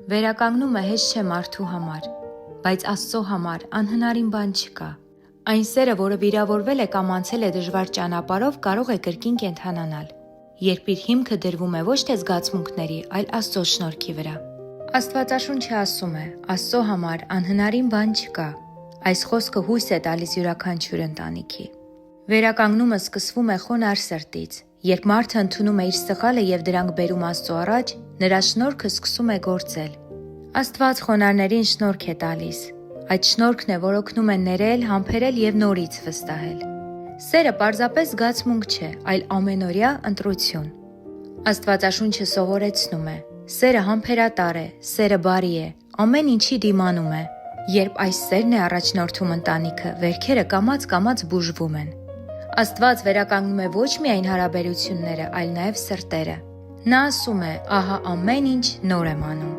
Վերականգնումը հեշտ չէ մարդու համար, բայց Աստծո համար անհնարին բան չկա։ Այն սերը, որը վիրավորվել է կամ անցել է դժվար ճանապարհով, կարող է կրկին կենդանանալ, երբ իր հիմքը դրվում է ոչ թե զգացմունքների, այլ Աստծո շնորհքի վրա։ Աստվածաշունչը ասում է. Աստծո համար անհնարին բան չկա։ Այս խոսքը հույս է տալիս յուրաքանչյուր ընտանիքի։ Վերականգնումը սկսվում է խոնարհ սրտից, երբ մարդը ընդունում է իր սխալը եւ դրանք բերում Աստծո առաջ, նրա շնորհքը սկսում է գործել։ Աստված խոնարհներին շնորհք է տալիս։ Այդ շնորհքն է, որ օգնում է ներել, համբերել եւ նորից վստահել։ Սերը պարզապես զգացմունք չէ, այլ ամենօրյա ընտրություն։ Աստվածաշունչը սովորեցնում է. սերը համբերատար է, սերը բարի է, ամեն ինչի դիմանում է։ Երբ այս սերն է առաջնորդում ընտանիքը, վերքերը կամաց բուժվում են։ Աստված վերականգնում է ոչ միայն հարաբերությունները, այլ նաև սրտերը։ Նա ասում է. ահա ամեն ինչ նոր եմ անում։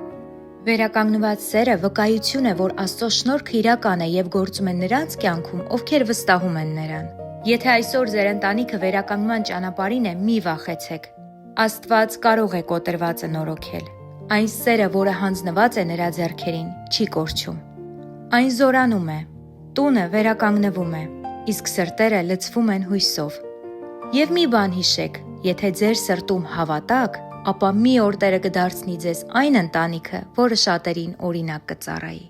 Վերականգնված սերը վկայություն է, որ Աստծո շնորհքը իրական է եւ գործում է նրանց կյանքում, ովքեր վստահում են նրան։ Եթե այսօր ձեր ընտանիքը վերականգնման ճանապարհին է, մի վախեցեք։ Աստված կարող է կոտրվածը նորոգել։ Այն սերը, որը հանձնված է նրա ձեռքերին, չի կորչում։ Այն զորանում է, տունը վերականգնվում է, իսկ սրտերը լցվում են հույսով։ Եվ մի բան հիշեք, եթե ձեր սրտում հավատաք, ապա մի օր Տերը կդարձնի ձեզ այն ընտանիքը, որը շատերին օրինակ կծառայի։